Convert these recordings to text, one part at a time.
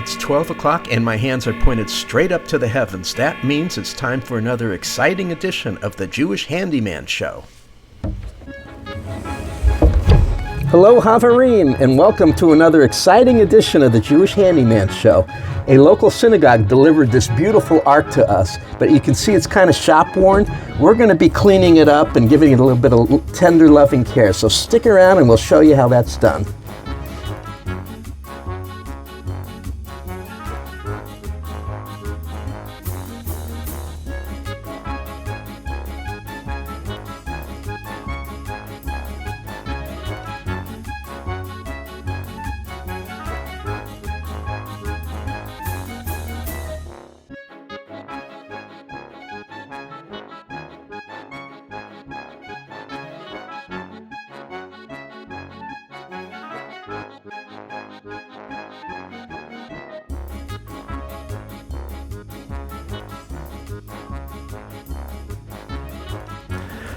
It's 12 o'clock and my hands are pointed straight up to the heavens. That means it's time for another exciting edition of the Jewish Handyman Show. Hello, Havarim, and welcome to another exciting edition of the Jewish Handyman Show. A local synagogue delivered this beautiful ark to us, but you can see it's kind of shop-worn. We're going to be cleaning it up and giving it a little bit of tender, loving care. So stick around and we'll show you how that's done.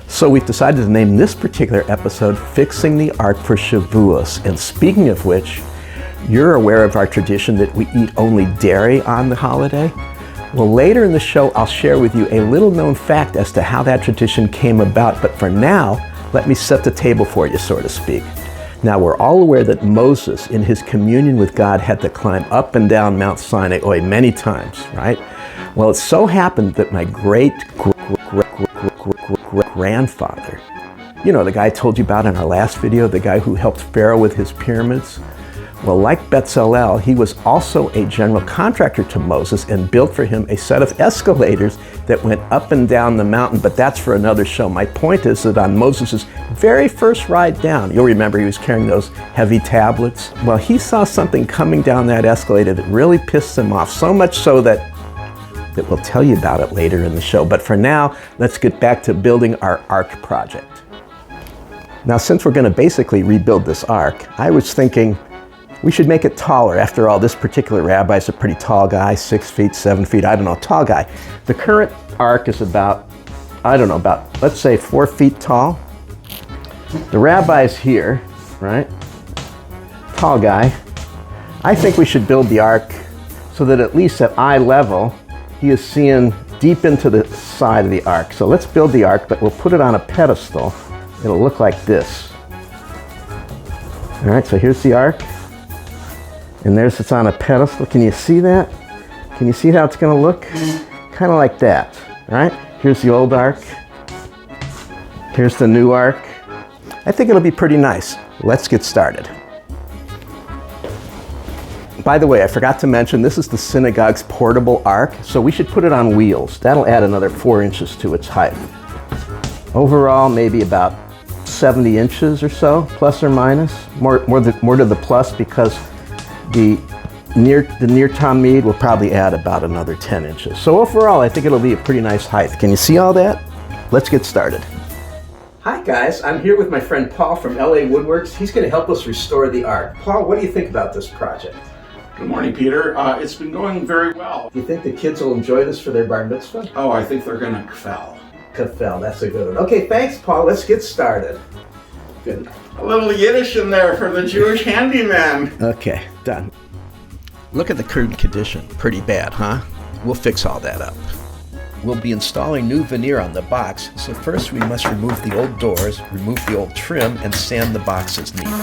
So we've decided to name this particular episode Fixing the Ark for Shavous. And speaking of which, you're aware of our tradition that we eat only dairy on the holiday? Well, later in the show, I'll share with you a little known fact as to how that tradition came about. But for now, let me set the table for you, so to speak. Now, we're all aware that Moses, in his communion with God, had to climb up and down Mount Sinai many times, right? Well, it so happened that my great-grandfather, you know, the guy I told you about in our last video, the guy who helped Pharaoh with his pyramids. Well, like Bezalel, he was also a general contractor to Moses and built for him a set of escalators that went up and down the mountain, but that's for another show. My point is that on Moses' very first ride down, you'll remember he was carrying those heavy tablets. Well, he saw something coming down that escalator that really pissed him off, so much so that we'll tell you about it later in the show. But for now, let's get back to building our ark project. Now, since we're going to basically rebuild this ark, I was thinking we should make it taller. After all, this particular rabbi is a pretty tall guy, 6 feet, 7 feet, I don't know, tall guy. The current ark is about, let's say 4 feet tall. The rabbi's here, right? Tall guy. I think we should build the ark so that at least at eye level, he is seeing deep into the side of the ark. So let's build the ark, but we'll put it on a pedestal. It'll look like this. All right, so here's the ark. And there's it's on a pedestal. Can you see that? Can you see how it's gonna look? Kind of like that, all right? Here's the old ark. Here's the new ark. I think it'll be pretty nice. Let's get started. By the way, I forgot to mention, this is the synagogue's portable ark, so we should put it on wheels. That'll add another 4 inches to its height. Overall, maybe about 70 inches or so, plus or minus. More to the plus because the near Tamid will probably add about another 10 inches. So overall, I think it'll be a pretty nice height. Can you see all that? Let's get started. Hi guys, I'm here with my friend Paul from LA Woodworks. He's going to help us restore the ark. Paul, what do you think about this project? Good morning, Peter. It's been going very well. Do you think the kids will enjoy this for their bar mitzvah? Oh, I think they're gonna kfel. Kfel, that's a good one. Okay, thanks, Paul. Let's get started. Good. A little Yiddish in there for the Jewish handyman. Okay, done. Look at the current condition. Pretty bad, huh? We'll fix all that up. We'll be installing new veneer on the box, so first we must remove the old doors, remove the old trim, and sand the box as needed.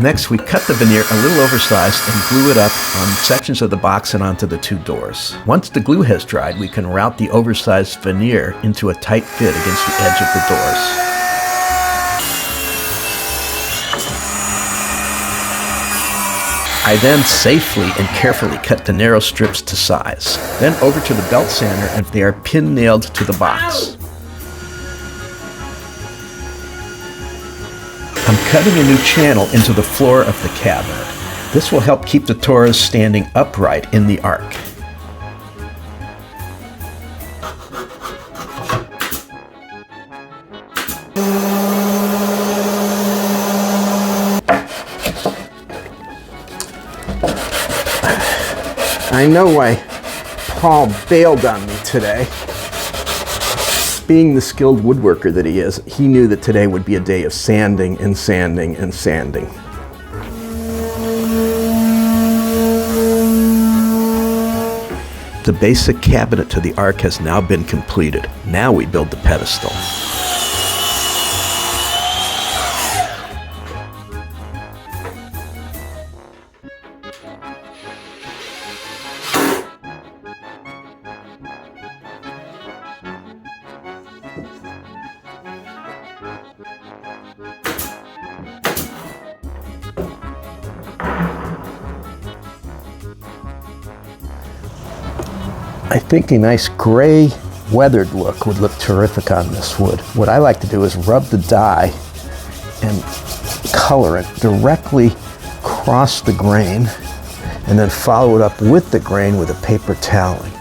Next, we cut the veneer a little oversized and glue it up on sections of the box and onto the 2 doors. Once the glue has dried, we can route the oversized veneer into a tight fit against the edge of the doors. I then safely and carefully cut the narrow strips to size. Then over to the belt sander and they are pin nailed to the box. I'm cutting a new channel into the floor of the cabinet. This will help keep the Torahs standing upright in the ark. I know why Paul bailed on me today. Being the skilled woodworker that he is, he knew that today would be a day of sanding and sanding and sanding. The basic cabinet to the Ark has now been completed. Now we build the pedestal. I think a nice gray weathered look would look terrific on this wood. What I like to do is rub the dye and color it directly across the grain and then follow it up with the grain with a paper toweling.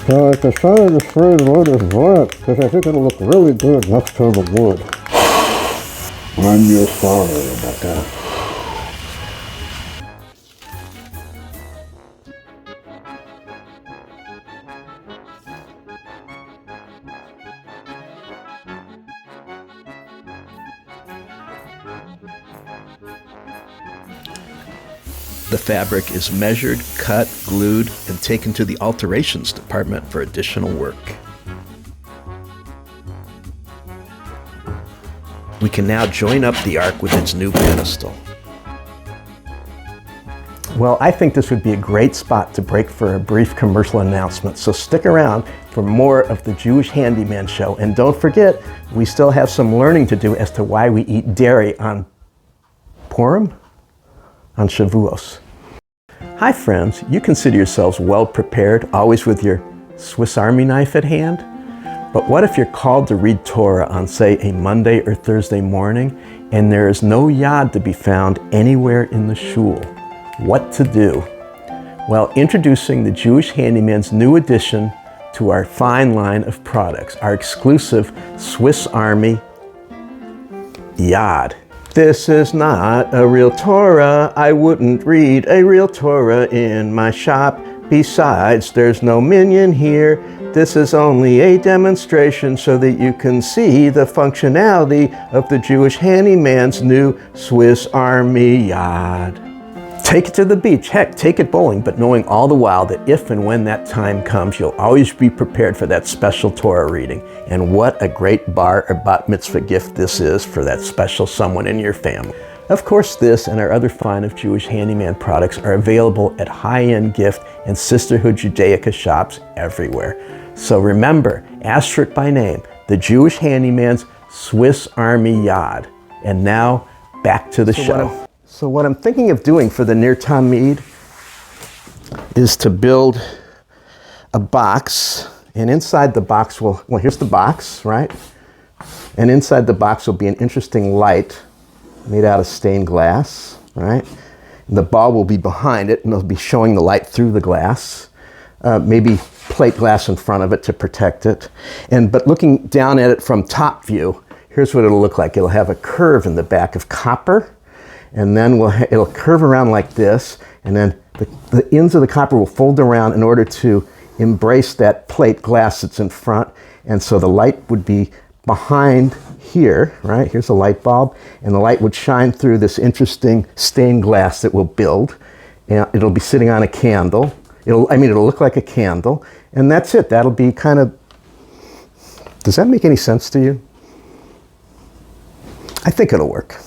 So I decided to spray the wood as black because I think it'll look really good next to the wood. I'm real sorry about that. The fabric is measured, cut, glued, and taken to the alterations department for additional work. We can now join up the Ark with its new pedestal. Well, I think this would be a great spot to break for a brief commercial announcement, so stick around for more of the Jewish Handyman show. And don't forget, we still have some learning to do as to why we eat dairy on Purim, on Shavous. Hi friends, you consider yourselves well prepared, always with your Swiss Army knife at hand? But what if you're called to read Torah on, say, a Monday or Thursday morning, and there is no yad to be found anywhere in the shul? What to do? Well, introducing the Jewish Handyman's new addition to our fine line of products, our exclusive Swiss Army yad. This is not a real Torah. I wouldn't read a real Torah in my shop. Besides, there's no minyan here. This is only a demonstration so that you can see the functionality of the Jewish Handyman's new Swiss Army yad. Take it to the beach, heck, take it bowling, but knowing all the while that if and when that time comes, you'll always be prepared for that special Torah reading. And what a great bar or bat mitzvah gift this is for that special someone in your family. Of course, this and our other fine of Jewish Handyman products are available at high-end gift and Sisterhood Judaica shops everywhere. So remember, ask for it by name, the Jewish Handyman's Swiss Army yad. And now, back to the show. So what I'm thinking of doing for the Ner Tamid is to build a box, and inside the box well, here's the box, right? And inside the box will be an interesting light made out of stained glass, right? And the bulb will be behind it, and it'll be showing the light through the glass. Maybe plate glass in front of it to protect it. But looking down at it from top view, here's what it'll look like. It'll have a curve in the back of copper, and then it'll curve around like this, and then the ends of the copper will fold around in order to embrace that plate glass that's in front. And so the light would be behind here, right? Here's a light bulb, and the light would shine through this interesting stained glass that we'll build. And it'll be sitting on a candle. It'll look like a candle, and that's it. That'll be kind of, does that make any sense to you? I think it'll work.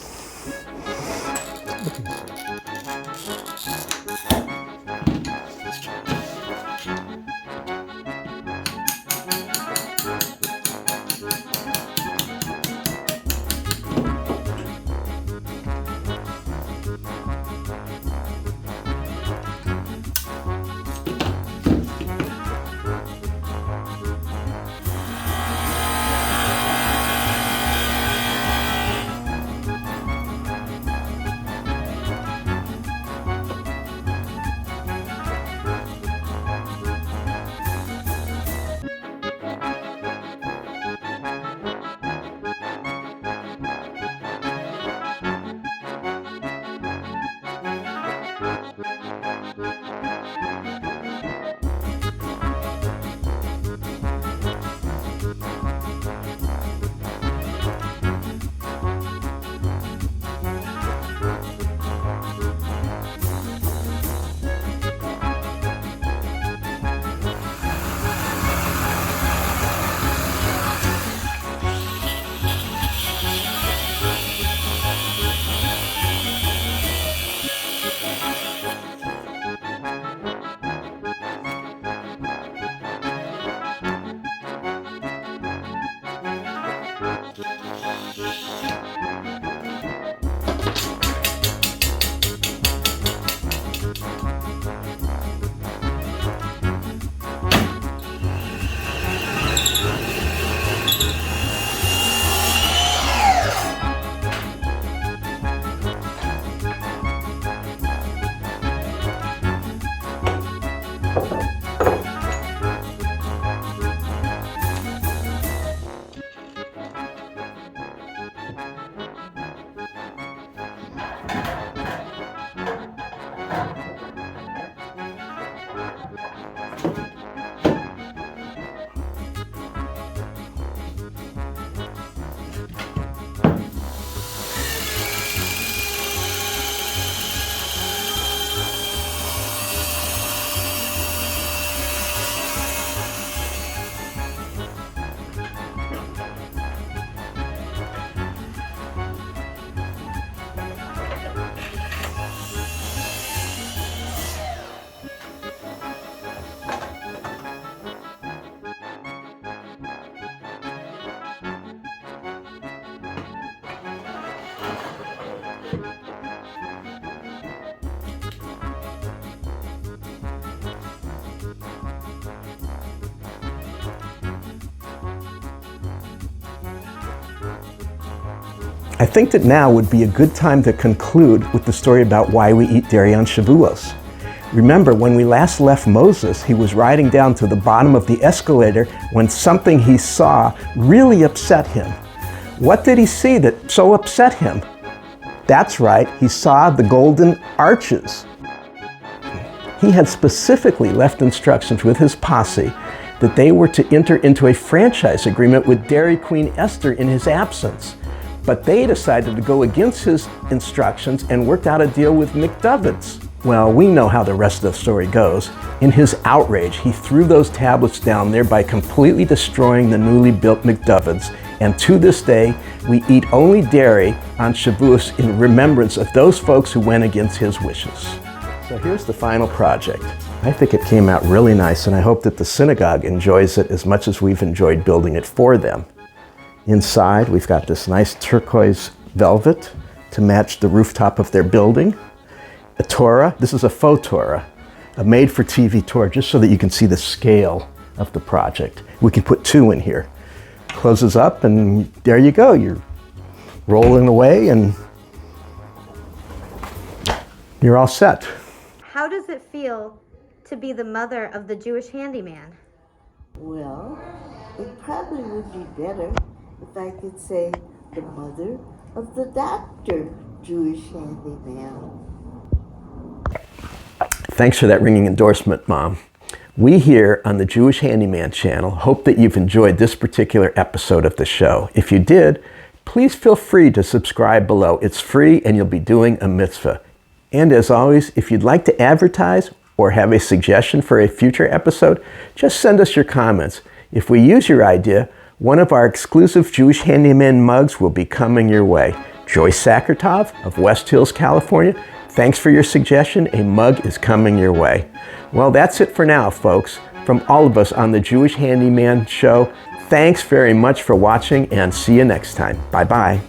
I think that now would be a good time to conclude with the story about why we eat dairy on Shavous. Remember, when we last left Moses, he was riding down to the bottom of the escalator when something he saw really upset him. What did he see that so upset him? That's right, he saw the golden arches. He had specifically left instructions with his posse that they were to enter into a franchise agreement with Dairy Queen Esther in his absence. But they decided to go against his instructions and worked out a deal with McDovids. Well, we know how the rest of the story goes. In his outrage, he threw those tablets down, thereby completely destroying the newly built McDovids. And to this day, we eat only dairy on Shavous in remembrance of those folks who went against his wishes. So here's the final project. I think it came out really nice, and I hope that the synagogue enjoys it as much as we've enjoyed building it for them. Inside, we've got this nice turquoise velvet to match the rooftop of their building. A Torah, this is a faux Torah, a made-for-TV Torah, just so that you can see the scale of the project. We can put 2 in here. Closes up, and there you go. You're rolling away, and you're all set. How does it feel to be the mother of the Jewish handyman? Well, it probably would be better if I could say the mother of the doctor, Jewish handyman. Thanks for that ringing endorsement, Mom. We here on the Jewish Handyman channel hope that you've enjoyed this particular episode of the show. If you did, please feel free to subscribe below. It's free and you'll be doing a mitzvah. And as always, if you'd like to advertise or have a suggestion for a future episode, just send us your comments. If we use your idea, one of our exclusive Jewish Handyman mugs will be coming your way. Joyce Sakertov of West Hills, California, thanks for your suggestion. A mug is coming your way. Well, that's it for now, folks. From all of us on the Jewish Handyman show, thanks very much for watching and see you next time. Bye-bye.